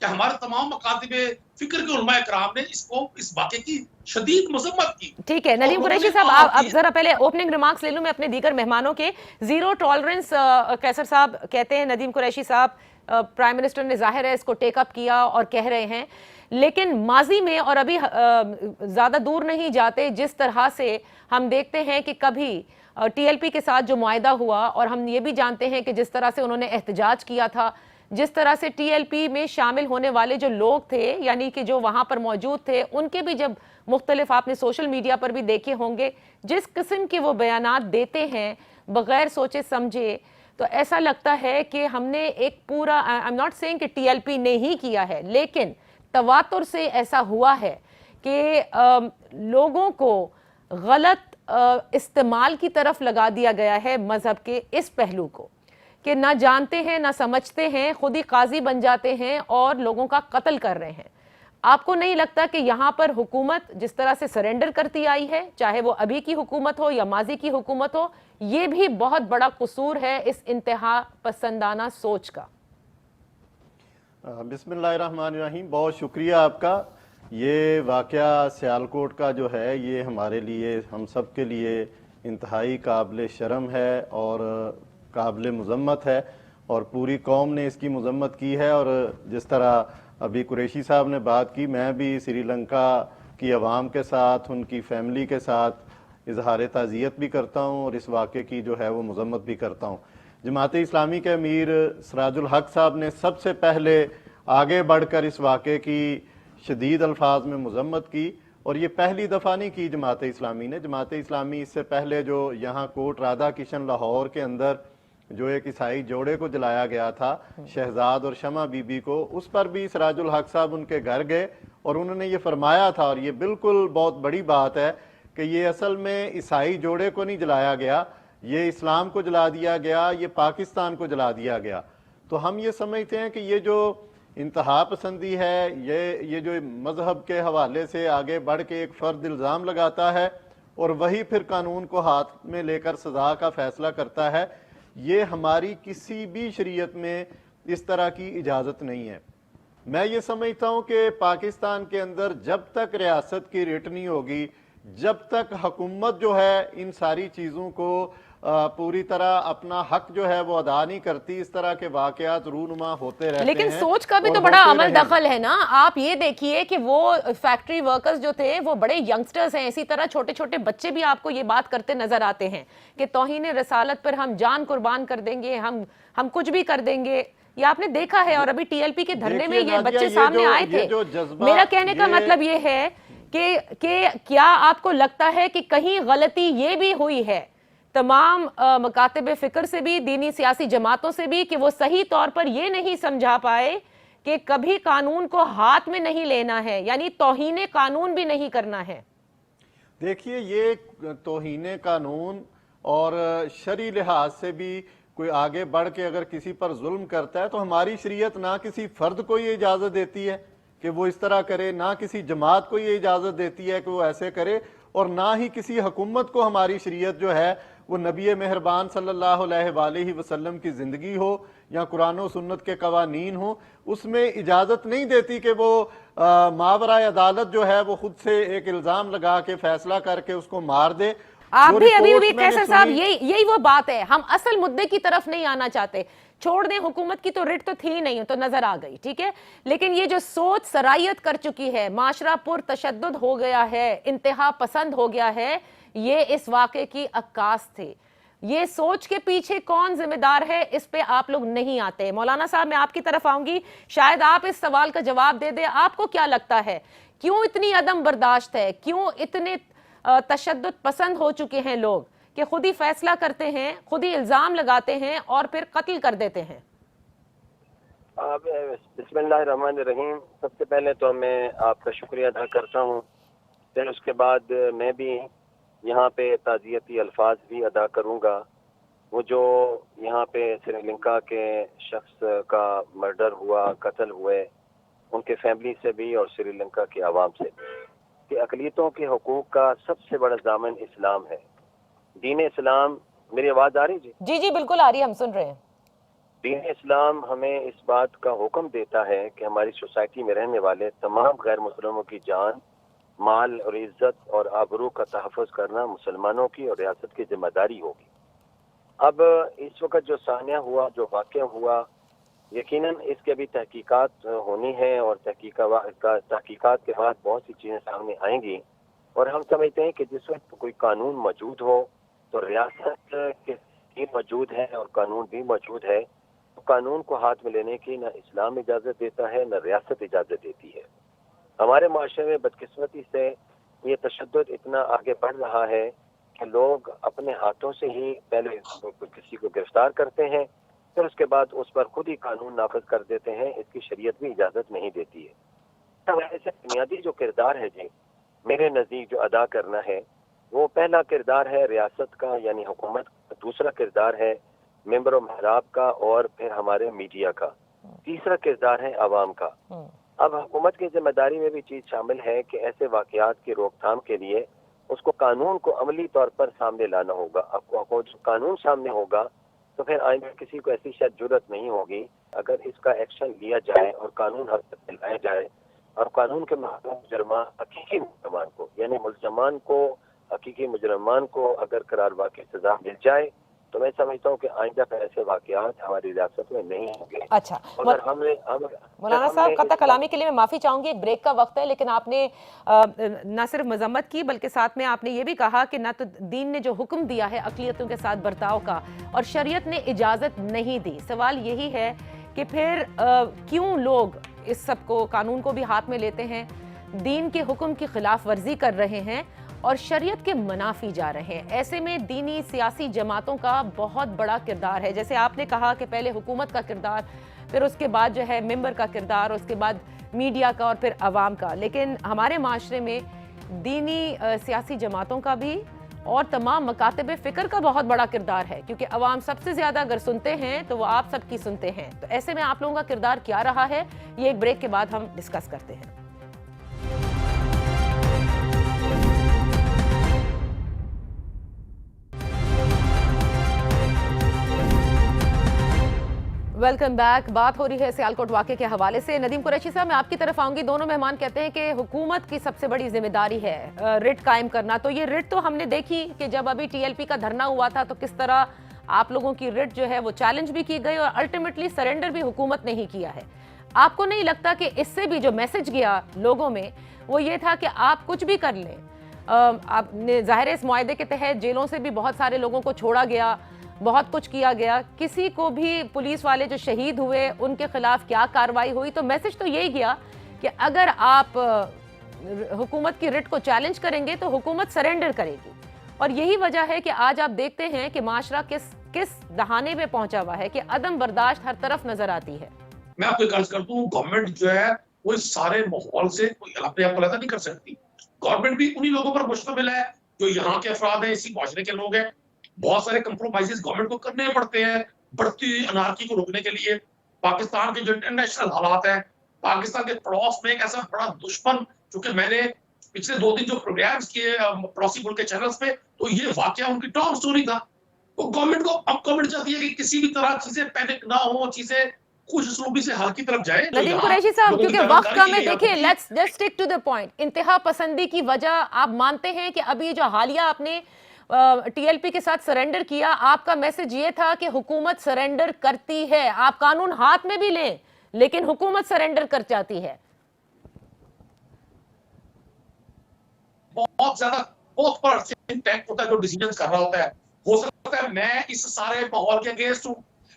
کہ ہمارے تمام مکاتب فکر کے علماء کرام نے اس واقعے کی شدید مذمت کی. ٹھیک ہے ندیم قریشی صاحب، اب ذرا پہلے اوپننگ ریمارکس لے لوں میں اپنے دیگر مہمانوں کے. زیرو ٹالرنس قیصر صاحب کہتے ہیں، ندیم قریشی صاحب پرائم منسٹر نے ظاہر ہے اس کو ٹیک اپ کیا اور کہہ رہے ہیں، لیکن ماضی میں اور ابھی زیادہ دور نہیں جاتے، جس طرح سے ہم دیکھتے ہیں کہ کبھی ٹی ایل پی کے ساتھ جو معاہدہ ہوا، اور ہم یہ بھی جانتے ہیں کہ جس طرح سے انہوں نے احتجاج کیا تھا، جس طرح سے ٹی ایل پی میں شامل ہونے والے جو لوگ تھے، یعنی کہ جو وہاں پر موجود تھے، ان کے بھی جب مختلف، آپ نے سوشل میڈیا پر بھی دیکھے ہوں گے، جس قسم کے وہ بیانات دیتے ہیں بغیر سوچے سمجھے، تو ایسا لگتا ہے کہ ہم نے ایک پورا، I'm not saying کہ ٹی ایل پی نے ہی کیا ہے، لیکن تواتر سے ایسا ہوا ہے کہ لوگوں کو غلط استعمال کی طرف لگا دیا گیا ہے مذہب کے اس پہلو کو، کہ نہ جانتے ہیں نہ سمجھتے ہیں، خود ہی قاضی بن جاتے ہیں اور لوگوں کا قتل کر رہے ہیں. آپ کو نہیں لگتا کہ یہاں پر حکومت جس طرح سے سرنڈر کرتی آئی ہے، چاہے وہ ابھی کی حکومت ہو یا ماضی کی حکومت ہو، یہ بھی بہت بڑا قصور ہے اس انتہا پسندانہ سوچ کا؟ بسم اللہ الرحمن الرحیم. بہت شکریہ آپ کا. یہ واقعہ سیالکوٹ کا جو ہے، یہ ہمارے لیے، ہم سب کے لیے انتہائی قابل شرم ہے اور قابل مذمت ہے، اور پوری قوم نے اس کی مذمت کی ہے. اور جس طرح ابھی قریشی صاحب نے بات کی، میں بھی سری لنکا کی عوام کے ساتھ، ان کی فیملی کے ساتھ اظہار تعزیت بھی کرتا ہوں، اور اس واقعے کی جو ہے وہ مذمت بھی کرتا ہوں. جماعت اسلامی کے امیر سراج الحق صاحب نے سب سے پہلے آگے بڑھ کر اس واقعے کی شدید الفاظ میں مذمت کی، اور یہ پہلی دفعہ نہیں کی جماعت اسلامی نے. جماعت اسلامی اس سے پہلے جو یہاں کوٹ رادھا کشن لاہور کے اندر جو ایک عیسائی جوڑے کو جلایا گیا تھا، شہزاد اور شمع بی بی کو، اس پر بھی سراج الحق صاحب ان کے گھر گئے اور انہوں نے یہ فرمایا تھا، اور یہ بالکل بہت بڑی بات ہے کہ یہ اصل میں عیسائی جوڑے کو نہیں جلایا گیا، یہ اسلام کو جلا دیا گیا، یہ پاکستان کو جلا دیا گیا. تو ہم یہ سمجھتے ہیں کہ یہ جو انتہا پسندی ہے، یہ جو مذہب کے حوالے سے آگے بڑھ کے ایک فرد الزام لگاتا ہے اور وہی پھر قانون کو ہاتھ میں لے کر سزا کا فیصلہ کرتا ہے، یہ ہماری کسی بھی شریعت میں اس طرح کی اجازت نہیں ہے. میں یہ سمجھتا ہوں کہ پاکستان کے اندر جب تک ریاست کی ریٹ نہیں ہوگی، جب تک حکومت جو ہے ان ساری چیزوں کو پوری طرح اپنا حق جو ہے وہ ادا نہیں کرتی، اس طرح کے واقعات رونما ہوتے رہتے ہیں. لیکن سوچ کا بھی تو بڑا عمل دخل ہے نا. آپ یہ دیکھیے کہ وہ فیکٹری ورکرز جو تھے وہ بڑے ینگسٹرز ہیں، اسی طرح چھوٹے چھوٹے بچے بھی آپ کو یہ بات کرتے نظر آتے ہیں کہ توہین رسالت پر ہم جان قربان کر دیں گے، ہم کچھ بھی کر دیں گے. یہ آپ نے دیکھا ہے، اور ابھی ٹی ایل پی کے دھرنے میں یہ بچے سامنے آئے تھے. میرا کہنے کا مطلب یہ ہے کہ کیا آپ کو لگتا ہے کہ کہیں غلطی یہ بھی ہوئی ہے تمام مکاتب فکر سے بھی، دینی سیاسی جماعتوں سے بھی، کہ وہ صحیح طور پر یہ نہیں سمجھا پائے کہ کبھی قانون کو ہاتھ میں نہیں لینا ہے، یعنی توہین قانون بھی نہیں کرنا ہے؟ دیکھیے، یہ توہین قانون اور شرعی لحاظ سے بھی کوئی آگے بڑھ کے اگر کسی پر ظلم کرتا ہے تو ہماری شریعت نہ کسی فرد کو یہ اجازت دیتی ہے کہ وہ اس طرح کرے، نہ کسی جماعت کو یہ اجازت دیتی ہے کہ وہ ایسے کرے، اور نہ ہی کسی حکومت کو ہماری شریعت جو ہے وہ نبی مہربان صلی اللہ علیہ وآلہ وسلم کی زندگی ہو یا قرآن و سنت کے قوانین ہو، اس میں اجازت نہیں دیتی کہ وہ ماورائے عدالت جو ہے وہ خود سے ایک الزام لگا کے فیصلہ کر کے اس کو مار دے. آپ بھی ابھی قیصر صاحب یہی وہ بات ہے، ہم اصل مدعے کی طرف نہیں آنا چاہتے. چھوڑ دیں، حکومت کی تو ریٹ تو تھی نہیں، تو نظر آ گئی، ٹھیک ہے، لیکن یہ جو سوچ سرایت کر چکی ہے، معاشرہ پر تشدد ہو گیا ہے، انتہا پسند ہو گیا ہے، یہ اس واقعے کی عکاس تھے. یہ سوچ کے پیچھے کون ذمہ دار ہے، اس پہ آپ لوگ نہیں آتے. مولانا صاحب میں آپ کی طرف آؤں گی، شاید آپ اس سوال کا جواب دے دیں. آپ کو کیا لگتا ہے کیوں اتنی عدم برداشت ہے، کیوں اتنے تشدد پسند ہو چکے ہیں لوگ کہ خود ہی فیصلہ کرتے ہیں، خود ہی الزام لگاتے ہیں اور پھر قتل کر دیتے ہیں؟ بسم اللہ الرحمن الرحیم. سب سے پہلے تو میں آپ کا شکریہ ادا کرتا ہوں، پھر اس کے بعد میں بھی یہاں پہ تعزیتی الفاظ بھی ادا کروں گا. وہ جو یہاں پہ سری لنکا کے شخص کا مرڈر ہوا، قتل ہوئے، ان کے فیملی سے بھی اور سری لنکا کی عوام سے بھی، کہ اقلیتوں کے حقوق کا سب سے بڑا ضامن اسلام ہے، دین اسلام. میری آواز آ رہی؟ جی بالکل آ رہی ہے، ہم سن رہے ہیں. دین اسلام ہمیں اس بات کا حکم دیتا ہے کہ ہماری سوسائٹی میں رہنے والے تمام غیر مسلموں کی جان، مال اور عزت اور آبرو کا تحفظ کرنا مسلمانوں کی اور ریاست کی ذمہ داری ہوگی۔ اب اس وقت جو سانحہ ہوا، جو واقعہ ہوا، یقیناً اس کے بھی تحقیقات ہونی ہے، اور تحقیقات کے بعد بہت سی چیزیں سامنے آئیں گی، اور ہم سمجھتے ہیں کہ جس وقت کوئی قانون موجود ہو تو ریاست کے بھی موجود ہے اور قانون بھی موجود ہے، تو قانون کو ہاتھ میں لینے کی نہ اسلام اجازت دیتا ہے نہ ریاست اجازت دیتی ہے۔ ہمارے معاشرے میں بدقسمتی سے یہ تشدد اتنا آگے بڑھ رہا ہے کہ لوگ اپنے ہاتھوں سے ہی پہلے کسی کو گرفتار کرتے ہیں، پھر اس کے بعد اس پر خود ہی قانون نافذ کر دیتے ہیں۔ اس کی شریعت بھی اجازت نہیں دیتی ہے۔ ایسے بنیادی جو کردار ہے جی میرے نزدیک جو ادا کرنا ہے، وہ پہلا کردار ہے ریاست کا یعنی حکومت کا، دوسرا کردار ہے ممبر و محراب کا، اور پھر ہمارے میڈیا کا، تیسرا کردار ہے عوام کا۔ اب حکومت کی ذمہ داری میں بھی چیز شامل ہے کہ ایسے واقعات کی روک تھام کے لیے اس کو قانون کو عملی طور پر سامنے لانا ہوگا۔ اب کو قانون سامنے ہوگا تو پھر آئندہ کسی کو ایسی شاید جرت نہیں ہوگی، اگر اس کا ایکشن لیا جائے اور قانون حرکت میں لایا جائے، اور قانون کے محکوم مجرمان حقیقی مجرمان کو یعنی ملزمان کو، حقیقی مجرمان کو اگر قرار واقع سزا مل جائے، تو میں سمجھتا ہوں کہ آئندہ پہ ایسے واقعات ہماری ریاست میں نہیں ہوں گے۔ اچھا مولانا صاحب، قطع کلامی کے لیے میں معافی چاہوں گی، ایک بریک کا وقت ہے، لیکن آپ نے نہ صرف مذمت کی بلکہ ساتھ میں آپ نے یہ بھی کہا کہ نہ تو دین نے جو حکم دیا ہے اقلیتوں کے ساتھ برتاؤ کا، اور شریعت نے اجازت نہیں دی۔ سوال یہی ہے کہ پھر کیوں لوگ اس سب کو، قانون کو بھی ہاتھ میں لیتے ہیں، دین کے حکم کی خلاف ورزی کر رہے ہیں اور شریعت کے منافی جا رہے ہیں؟ ایسے میں دینی سیاسی جماعتوں کا بہت بڑا کردار ہے، جیسے آپ نے کہا کہ پہلے حکومت کا کردار، پھر اس کے بعد جو ہے ممبر کا کردار، اس کے بعد میڈیا کا، اور پھر عوام کا۔ لیکن ہمارے معاشرے میں دینی سیاسی جماعتوں کا بھی اور تمام مکاتب فکر کا بہت بڑا کردار ہے، کیونکہ عوام سب سے زیادہ اگر سنتے ہیں تو وہ آپ سب کی سنتے ہیں۔ تو ایسے میں آپ لوگوں کا کردار کیا رہا ہے، یہ ایک بریک کے بعد ہم ڈسکس کرتے ہیں۔ Welcome back. بات ہو رہی ہے سیالکوٹ واقعے کے حوالے سے۔ ندیم قریشی صاحب، میں آپ کی طرف آؤں گی۔ دونوں مہمان کہتے ہیں کہ حکومت کی سب سے بڑی ذمہ داری ہے رٹ قائم کرنا، تو یہ رٹ تو ہم نے دیکھی کہ جب ابھی ٹی ایل پی کا دھرنا ہوا تھا تو کس طرح آپ لوگوں کی رٹ جو ہے وہ چیلنج بھی کی گئی، اور الٹیمیٹلی سرنڈر بھی حکومت نے ہی کیا ہے۔ آپ کو نہیں لگتا کہ اس سے بھی جو میسج گیا لوگوں میں وہ یہ تھا کہ آپ کچھ بھی کر لیں؟ آپ نے ظاہر اس معاہدے کے تحت جیلوں سے بھی بہت سارے لوگوں کو چھوڑا گیا، بہت کچھ کیا گیا، کسی کو بھی پولیس والے جو شہید ہوئے ان کے خلاف کیا کارروائی ہوئی، تو میسج تو یہی گیا کہ اگر آپ حکومت کی رٹ کو چیلنج کریں گے تو حکومت سرنڈر کرے گی۔ اور یہی وجہ ہے کہ آج آپ دیکھتے ہیں کہ معاشرہ کس دہانے پہ پہنچا ہوا ہے کہ عدم برداشت ہر طرف نظر آتی ہے۔ میں آپ کو ایک عرض کر دوں، گورنمنٹ جو ہے وہ اس سارے ماحول سے اپنے آپ کو علیحدہ نہیں کر سکتی۔ گورنمنٹ بھی انہی لوگوں پر مشتمل ہے جو یہاں کے افراد ہیں، اسی معاشرے کے لوگ ہیں۔ بہت سارے کمپرومائزز گورنمنٹ کو کرنے پڑتے ہیں بڑھتی ہوئی انارکی کو روکنے کے لیے۔ پاکستان کے جو انٹرنیشنل حالات ہیں، پاکستان کے پڑوس میں ایک ایسا بڑا دشمن، چونکہ میں نے پچھلے 2 دن جو پروگرامز کیے پڑوسی ملک کے چینلز پہ، تو یہ واقعہ ان کی ٹاپ سٹوری تھا۔ تو گورنمنٹ کو اب گورنمنٹ چاہتی ہے کہ کسی بھی طرح چیزیں پینک نہ ہوں، چیزیں خوش اسلوبی سے حل کی طرف جائے۔ ندیم قریشی صاحب، کیونکہ وقت کم ہے، دیکھیں let's just stick to the point. انتہا پسندی کی وجہ آپ مانتے ہیں کہ ابھی جو حالیہ آپ نے ٹی ایل پی کے ساتھ سرنڈر کیا، آپ کا میسج یہ تھا کہ حکومت سرنڈر کرتی ہے، آپ قانون ہاتھ میں بھی لیں لیکن حکومت سرنڈر کر جاتی ہے؟ بہت زیادہ بہت بڑا امپیکٹ ہوتا ہے جو ڈیسیجنز کر رہا ہوتا ہے۔ ہو سکتا ہے میں اس سارے ماحول کے اگینسٹ ہوں،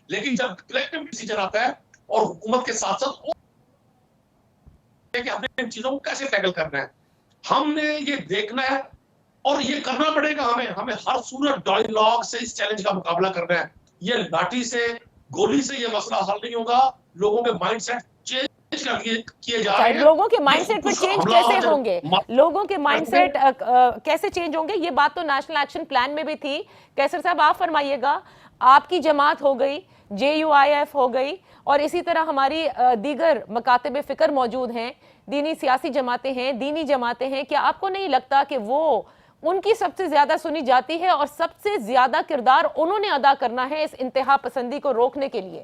لیکن جب کلیکٹیو ڈیسیجن آتا ہے اور حکومت کے ساتھ ساتھ کہ ہم نے ان چیزوں کو کیسے ٹیکل کرنا ہے، ہم نے یہ دیکھنا ہے اور یہ کرنا پڑے گا۔ ہمیں ہر صورت ڈائیلاگ سے اس چیلنج کا مقابلہ کرنا ہے۔ یہ لاٹھی سے، گولی سے یہ مسئلہ حل نہیں ہوگا۔ لوگوں کے مائنڈ سیٹ چینج کیے جا رہے ہیں۔ لوگوں کے مائنڈ سیٹ پر چینج کیسے ہوں گے؟ لوگوں کے مائنڈ سیٹ کیسے چینج ہوں گے؟ یہ بات تو نیشنل ایکشن پلان میں بھی تھی۔ کیسر صاحب آپ فرمائیے گا، آپ کی جماعت ہو گئی، JUIF ہو گئی، اور اسی طرح ہماری دیگر مکاتب فکر موجود ہیں، دینی سیاسی جماعتیں ہیں، دینی جماعتیں ہیں، کیا آپ کو نہیں لگتا کہ وہ ان کی سب سے زیادہ سنی جاتی ہے اور سب سے زیادہ کردار انہوں نے ادا کرنا ہے اس انتہا پسندی کو روکنے کے لیے؟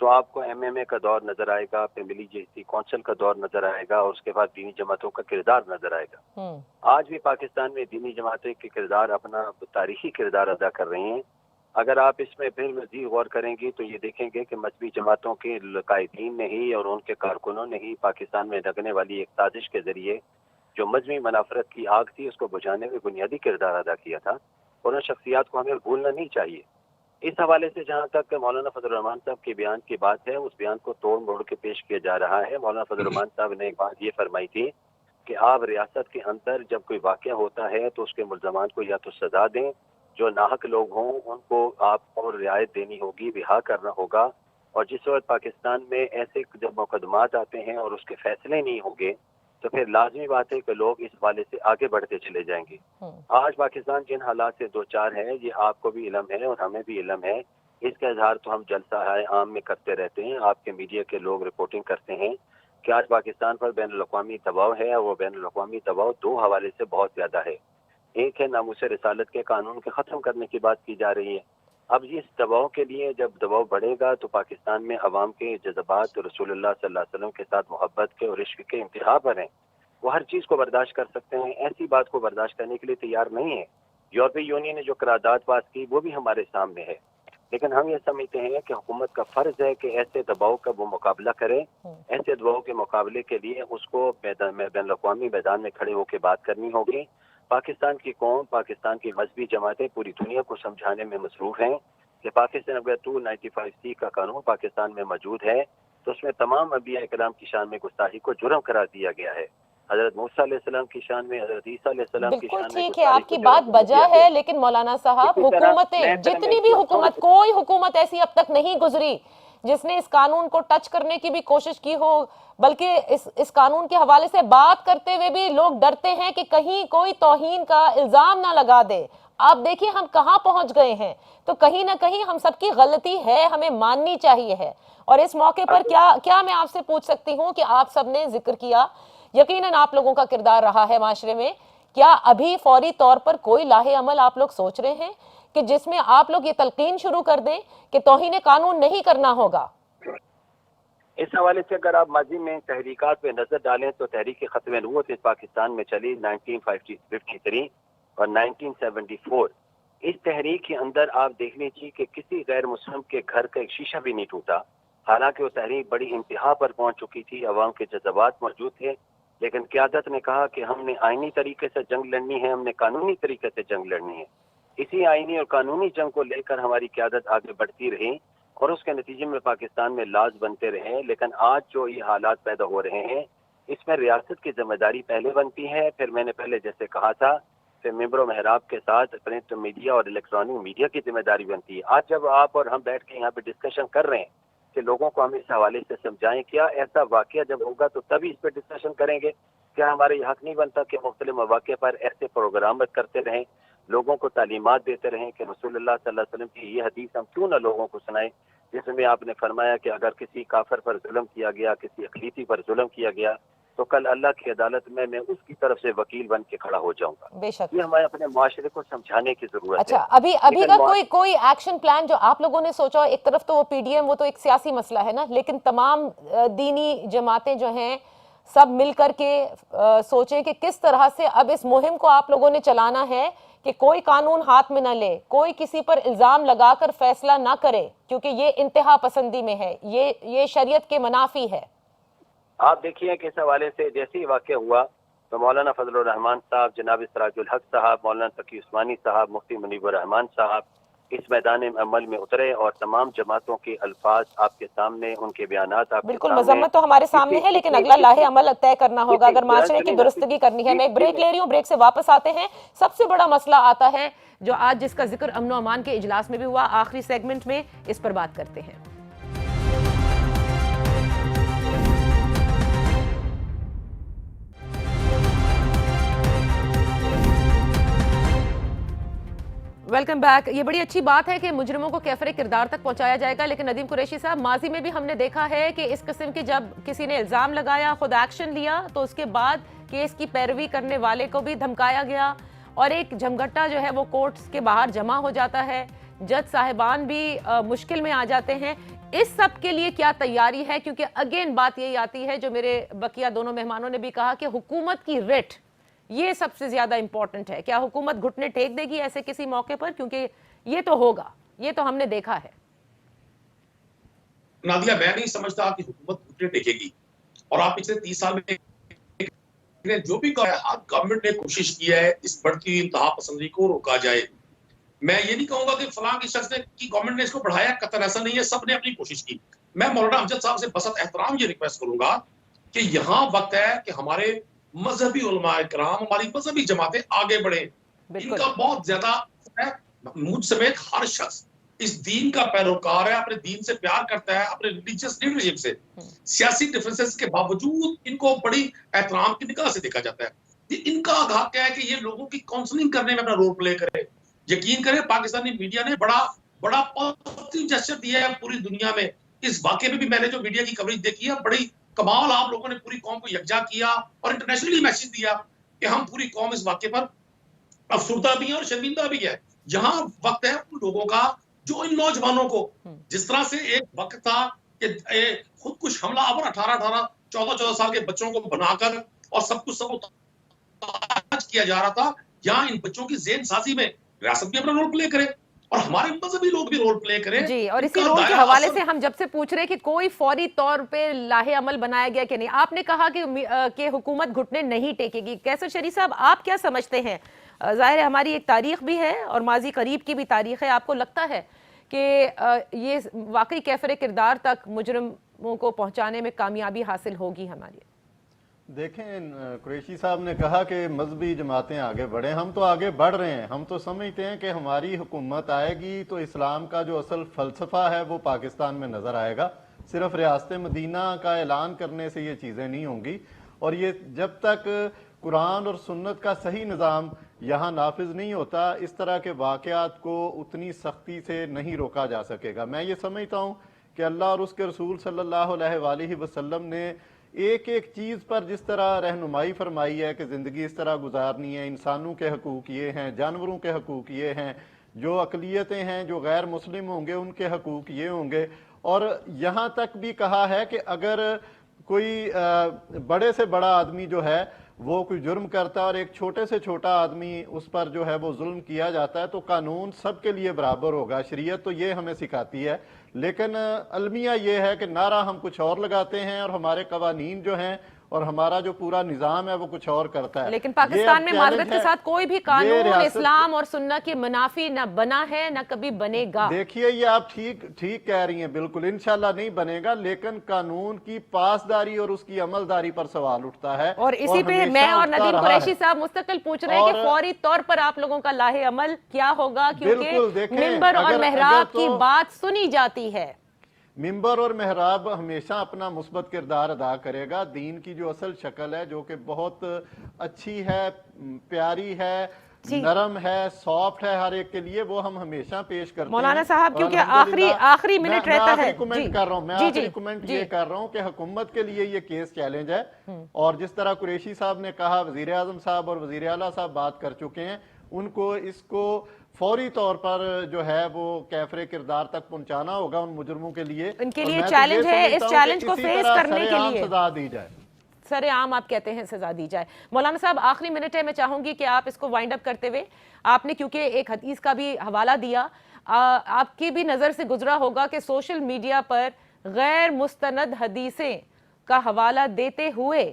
تو آپ کو MMA کا دور نظر آئے گا، پھر ملی جہتی کونسل کا دور نظر آئے گا، اور اس کے بعد دینی جماعتوں کا کردار نظر آئے گا۔ آج بھی پاکستان میں دینی جماعتیں کے کردار اپنا تاریخی کردار ادا کر رہی ہیں۔ اگر آپ اس میں پھر مزید غور کریں گی تو یہ دیکھیں گے کہ مذہبی جماعتوں کے قائدین نے ہی اور ان کے کارکنوں نے ہی پاکستان میں لگنے والی ایک سازش کے ذریعے جو مذہبی منافرت کی آگ تھی اس کو بجھانے میں بنیادی کردار ادا کیا تھا، اور ان شخصیات کو ہمیں بھولنا نہیں چاہیے۔ اس حوالے سے جہاں تک مولانا فضل الرحمان صاحب کے بیان کی بات ہے، اس بیان کو توڑ موڑ کے پیش کیا جا رہا ہے۔ مولانا فضل الرحمان صاحب نے ایک بات یہ فرمائی تھی کہ آپ ریاست کے اندر جب کوئی واقعہ ہوتا ہے تو اس کے ملزمان کو یا تو سزا دیں، جو ناحق لوگ ہوں ان کو آپ کو رعایت دینی ہوگی، رہا کرنا ہوگا، اور جس وقت پاکستان میں ایسے جب مقدمات آتے ہیں اور اس کے فیصلے نہیں ہوں گے تو پھر لازمی بات ہے کہ لوگ اس حوالے سے آگے بڑھتے چلے جائیں گے۔ آج پاکستان جن حالات سے دو چار ہے، یہ آپ کو بھی علم ہے اور ہمیں بھی علم ہے، اس کا اظہار تو ہم جلسہ عام میں کرتے رہتے ہیں، آپ کے میڈیا کے لوگ رپورٹنگ کرتے ہیں کہ آج پاکستان پر بین الاقوامی دباؤ ہے، اور وہ بین الاقوامی دباؤ دو حوالے سے بہت زیادہ ہے۔ ایک ہے ناموس رسالت کے قانون کے ختم کرنے کی بات کی جا رہی ہے۔ اب اس دباؤ کے لیے جب دباؤ بڑھے گا تو پاکستان میں عوام کے جذبات رسول اللہ صلی اللہ علیہ وسلم کے ساتھ محبت کے اور عشق کے انتہا پر ہیں، وہ ہر چیز کو برداشت کر سکتے ہیں، ایسی بات کو برداشت کرنے کے لیے تیار نہیں ہے۔ یورپی یونین نے جو قرارداد پاس کی وہ بھی ہمارے سامنے ہے، لیکن ہم یہ سمجھتے ہیں کہ حکومت کا فرض ہے کہ ایسے دباؤ کا وہ مقابلہ کرے، ایسے دباؤ کے مقابلے کے لیے اس کو بین الاقوامی میدان میں کھڑے ہو کے بات کرنی ہوگی۔ پاکستان کی قوم، پاکستان کی مذہبی جماعتیں پوری دنیا کو سمجھانے میں مصروف ہیں کہ پاکستان اگر 295C کا قانون پاکستان میں موجود ہے تو اس میں تمام انبیاء کرام کی شان میں گستاخی کو جرم قرار دیا گیا ہے۔ حضرت موسیٰ علیہ السلام کی شان میں، حضرت عیسیٰ علیہ السلام کی شان میں بالکل ٹھیک ہے، آپ کی بات بجا ہے، لیکن مولانا صاحب حکومتیں جتنی بھی حکومت، کوئی حکومت ایسی اب تک نہیں گزری جس نے اس قانون کو ٹچ کرنے کی بھی کوشش کی ہو، بلکہ اس قانون کے حوالے سے بات کرتے ہوئے بھی لوگ ڈرتے ہیں کہ کہیں کوئی توہین کا الزام نہ لگا دے۔ آپ دیکھیں ہم کہاں پہنچ گئے ہیں، تو کہیں نہ کہیں ہم سب کی غلطی ہے، ہمیں ماننی چاہیے ہے۔ اور اس موقع پر کیا میں آپ سے پوچھ سکتی ہوں کہ آپ سب نے ذکر کیا، یقیناً آپ لوگوں کا کردار رہا ہے معاشرے میں، کیا ابھی فوری طور پر کوئی لاہے عمل آپ لوگ سوچ رہے ہیں کہ جس میں آپ لوگ یہ تلقین شروع کر دیں کہ توہین قانون نہیں کرنا ہوگا؟ اس حوالے سے اگر آپ ماضی میں تحریکات پہ نظر ڈالیں تو تحریک ختم نبوت اس پاکستان میں چلی 1953 اور 1974۔ اس تحریک کے اندر آپ دیکھ لیجیے کہ کسی غیر مسلم کے گھر کا ایک شیشہ بھی نہیں ٹوٹا، حالانکہ وہ تحریک بڑی انتہا پر پہنچ چکی تھی، عوام کے جذبات موجود تھے، لیکن قیادت نے کہا کہ ہم نے آئینی طریقے سے جنگ لڑنی ہے، ہم نے قانونی طریقے سے جنگ لڑنی ہے۔ اسی آئینی اور قانونی جنگ کو لے کر ہماری قیادت آگے بڑھتی رہی اور اس کے نتیجے میں پاکستان میں لاز بنتے رہے۔ لیکن آج جو یہ حالات پیدا ہو رہے ہیں اس میں ریاست کی ذمہ داری پہلے بنتی ہے، پھر میں نے پہلے جیسے کہا تھا پھر ممبر و محراب کے ساتھ پرنٹ میڈیا اور الیکٹرانک میڈیا کی ذمہ داری بنتی ہے۔ آج جب آپ اور ہم بیٹھ کے یہاں پہ ڈسکشن کر رہے ہیں کہ لوگوں کو ہم اس حوالے سے سمجھائیں، کیا ایسا واقعہ جب ہوگا تو تبھی اس پہ ڈسکشن کریں گے؟ کیا ہمارا یہ حق نہیں بنتا کہ مختلف مواقع پر ایسے پروگرام کرتے رہیں، لوگوں کو تعلیمات دیتے رہیں کہ رسول اللہ صلی اللہ علیہ وسلم کی یہ حدیث ہم کیوں نہ لوگوں کو سنائیں، جس میں آپ نے فرمایا کہ اگر کسی کافر پر ظلم کیا گیا، کسی اقلیتی پر ظلم کیا گیا تو کل اللہ کی عدالت میں اس کی طرف سے وکیل بن کے کھڑا ہو جاؤں گا۔ بے شک یہ ہمارے اپنے معاشرے کو سمجھانے کی ضرورت ہے۔ اچھا، ابھی کا کوئی ایکشن پلان جو آپ لوگوں نے سوچا؟ ایک طرف تو وہ PDM، وہ تو ایک سیاسی مسئلہ ہے نا، لیکن تمام دینی جماعتیں جو ہیں سب مل کر کے سوچیں کہ کس طرح سے اب اس مہم کو آپ لوگوں نے چلانا ہے کہ کوئی قانون ہاتھ میں نہ لے، کوئی کسی پر الزام لگا کر فیصلہ نہ کرے، کیونکہ یہ انتہا پسندی میں ہے، یہ شریعت کے منافی ہے۔ آپ دیکھیے کہ اس حوالے سے جیسے ہی واقع ہوا تو مولانا فضل الرحمان صاحب، جناب سراج الحق صاحب، مولانا تقی عثمانی صاحب، مفتی منیب الرحمان صاحب اس میدان عمل میں اترے اور تمام جماعتوں کے الفاظ آپ کے سامنے، ان کے بیانات آپ بالکل مذمت تو ہمارے سامنے ہے، لیکن اگلا لاہے عمل طے کرنا ہوگا اگر معاشرے کی درستگی کرنی ہے۔ میں ایک بریک لے رہی ہوں، بریک سے واپس آتے ہیں۔ سب سے بڑا مسئلہ آتا ہے جو آج جس کا ذکر امن و امان کے اجلاس میں بھی ہوا، آخری سیگمنٹ میں اس پر بات کرتے ہیں۔ Welcome back. یہ بڑی اچھی بات ہے کہ مجرموں کو کیفر کردار تک پہنچایا جائے گا، لیکن ندیم قریشی صاحب، ماضی میں بھی ہم نے دیکھا ہے کہ اس قسم کے جب کسی نے الزام لگایا، خود ایکشن لیا، تو اس کے بعد کیس کی پیروی کرنے والے کو بھی دھمکایا گیا اور ایک جھمگٹا جو ہے وہ کورٹس کے باہر جمع ہو جاتا ہے، جج صاحبان بھی مشکل میں آ جاتے ہیں۔ اس سب کے لیے کیا تیاری ہے؟ کیونکہ اگین بات یہی آتی ہے جو میرے بقیہ دونوں مہمانوں نے بھی کہا کہ حکومت کی ریٹ یہ سب سے زیادہ امپورٹنٹ ہے. کیا حکومت گھٹنے ٹیک دے گی ایسے کسی موقع پر؟ کیونکہ یہ تو ہوگا, یہ تو ہم نے دیکھا ہے. نادیہ, میں نہیں سمجھتا کہ حکومت گھٹنے ٹیکے گی. اور آپ پچھلے 30 سال میں جو بھی کہا ہے, ہر گورنمنٹ نے کوشش کی ہے اس بڑھتی ہوئی انتہا پسندی کو روکا جائے. میں یہ نہیں کہوں گا کہ فلاں کی شخص نے کی گورنمنٹ نے اس کو بڑھایا, قطعاً ایسا نہیں ہے, سب نے اپنی کوشش کی. میں مولانا امجد صاحب سے بسط احترام یہ ریکویسٹ کروں گا کہ یہاں وقت ہے کہ ہمارے مذہبی علماء کرام, ہماری مذہبی جماعتیں آگے بڑھیں. ان کا بہت زیادہ ہے, مجھ سمیت ہر شخص اس دین کا پیروکار ہے, اپنے دین سے پیار کرتا ہے, اپنے ریلیجیس لیڈرشپ سے. سیاسی ڈفرینسز کے باوجود ان کو بڑی احترام کی نگاہ سے دیکھا جاتا ہے. ان کا حق ہے کہ یہ لوگوں کی کاؤنسلنگ کرنے میں اپنا رول پلے کرے. یقین کریں پاکستانی میڈیا نے بڑا پازیٹیو جسچر دیا ہے پوری دنیا میں. اس واقعے میں بھی میں نے جو میڈیا کی کوریج دیکھی ہے, بڑی کمال آپ لوگوں نے پوری قوم کو یکجا کیا اور انٹرنیشنلی میسج دیا کہ ہم پوری قوم اس واقعے پر افسردہ بھی ہیں اور شرمندہ بھی ہے. جہاں وقت ہے ان لوگوں کا جو ان نوجوانوں کو, جس طرح سے ایک وقت تھا کہ خود کش حملہ آور 14 سال کے بچوں کو بنا کر اور سب کچھ کیا جا رہا تھا, یہاں ان بچوں کی ذہن سازی میں ریاست بھی اپنا رول پلے کرے اور ہمارے مذہبی لوگ بھی رول پلے کریں. جی, اور اسی رول کے حوالے سے ہم جب سے پوچھ رہے کہ کوئی فوری طور پہ لاہے عمل بنایا گیا کہ نہیں, آپ نے کہا کہ حکومت گھٹنے نہیں ٹیکے گی. کیسر شریف صاحب, آپ کیا سمجھتے ہیں؟ ظاہر ہے ہماری ایک تاریخ بھی ہے اور ماضی قریب کی بھی تاریخ ہے. آپ کو لگتا ہے کہ یہ واقعی کیفر کردار تک مجرموں کو پہنچانے میں کامیابی حاصل ہوگی ہماری؟ دیکھیں, قریشی صاحب نے کہا کہ مذہبی جماعتیں آگے بڑھیں. ہم تو آگے بڑھ رہے ہیں. ہم تو سمجھتے ہیں کہ ہماری حکومت آئے گی تو اسلام کا جو اصل فلسفہ ہے وہ پاکستان میں نظر آئے گا. صرف ریاست مدینہ کا اعلان کرنے سے یہ چیزیں نہیں ہوں گی, اور یہ جب تک قرآن اور سنت کا صحیح نظام یہاں نافذ نہیں ہوتا, اس طرح کے واقعات کو اتنی سختی سے نہیں روکا جا سکے گا. میں یہ سمجھتا ہوں کہ اللہ اور اس کے رسول صلی اللہ علیہ وآلہ وسلم نے ایک ایک چیز پر جس طرح رہنمائی فرمائی ہے کہ زندگی اس طرح گزارنی ہے, انسانوں کے حقوق یہ ہیں, جانوروں کے حقوق یہ ہیں, جو اقلیتیں ہیں جو غیر مسلم ہوں گے ان کے حقوق یہ ہوں گے. اور یہاں تک بھی کہا ہے کہ اگر کوئی بڑے سے بڑا آدمی جو ہے وہ کوئی جرم کرتا ہے اور ایک چھوٹے سے چھوٹا آدمی اس پر جو ہے وہ ظلم کیا جاتا ہے تو قانون سب کے لیے برابر ہوگا. شریعت تو یہ ہمیں سکھاتی ہے, لیکن المیہ یہ ہے کہ نعرہ ہم کچھ اور لگاتے ہیں اور ہمارے قوانین جو ہیں اور ہمارا جو پورا نظام ہے وہ کچھ اور کرتا ہے. لیکن پاکستان میں معذرت کے ساتھ کوئی بھی قانون اسلام اور سنت کے منافی نہ بنا ہے نہ کبھی بنے گا. دیکھیے, یہ آپ ٹھیک کہہ رہی ہیں, بالکل انشاءاللہ نہیں بنے گا, لیکن قانون کی پاسداری اور اس کی عملداری پر سوال اٹھتا ہے. اور اسی پہ میں اور ندیم قریشی صاحب مستقل پوچھ رہے ہیں کہ فوری طور پر آپ لوگوں کا لاہے عمل کیا ہوگا, کیونکہ ممبر اور محراب کی بات سنی جاتی ہے. ممبر اور محراب ہمیشہ اپنا مثبت کردار ادا کرے گا. دین کی جو اصل شکل ہے جو کہ بہت اچھی ہے, پیاری ہے, نرم ہے, سافٹ ہے ہر ایک کے لیے, وہ ہم ہمیشہ پیش کرتے ہیں. مولانا صاحب کیونکہ آخری منٹ رہتا ہے, کمنٹ کر رہا ہوں, میں آخری کمنٹ یہ کر رہا ہوں کہ حکومت کے لیے یہ کیس چیلنج ہے. اور جس طرح قریشی صاحب نے کہا, وزیر اعظم صاحب اور وزیر اعلیٰ صاحب بات کر چکے ہیں, ان کو اس کو فوری طور پر جو ہے وہ کیفر کردار تک پہنچانا ہوگا ان مجرموں کے لیے. ان کے لیے چیلنج ہے, اس چیلنج کو فیس کرنے کے لیے سزا دی جائے, سر عام آپ کہتے ہیں سزا دی جائے. مولانا صاحب آخری منٹ ہے, میں چاہوں گی کہ آپ اس کو وائنڈ اپ کرتے ہوئے, آپ نے کیونکہ ایک حدیث کا بھی حوالہ دیا, آپ کی بھی نظر سے گزرا ہوگا کہ سوشل میڈیا پر غیر مستند حدیثیں کا حوالہ دیتے ہوئے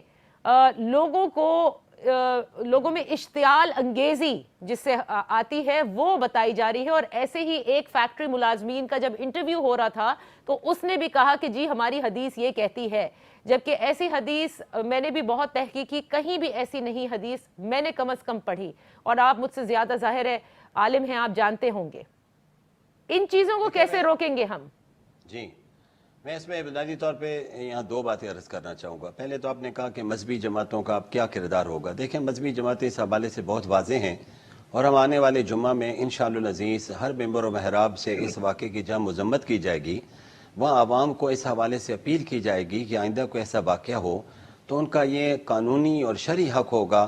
لوگوں میں اشتعال انگیزی جس سے آتی ہے وہ بتائی جا رہی ہے. اور ایسے ہی ایک فیکٹری ملازمین کا جب انٹرویو ہو رہا تھا تو اس نے بھی کہا کہ جی ہماری حدیث یہ کہتی ہے, جبکہ ایسی حدیث میں نے بھی بہت تحقیق کی, کہیں بھی ایسی نہیں حدیث میں نے کم از کم پڑھی, اور آپ مجھ سے زیادہ ظاہر ہے عالم ہیں, آپ جانتے ہوں گے. ان چیزوں کو کیسے روکیں گے ہم؟ جی, میں اس میں بنیادی طور پہ یہاں دو باتیں عرض کرنا چاہوں گا. پہلے تو آپ نے کہا کہ مذہبی جماعتوں کا اب کیا کردار ہوگا. دیکھیں, مذہبی جماعتیں اس حوالے سے بہت واضح ہیں, اور ہم آنے والے جمعہ میں انشاءاللہ العزیز ہر ممبر و محراب سے اس واقعے کی جہاں مذمت کی جائے گی, وہاں عوام کو اس حوالے سے اپیل کی جائے گی کہ آئندہ کوئی ایسا واقعہ ہو تو ان کا یہ قانونی اور شرعی حق ہوگا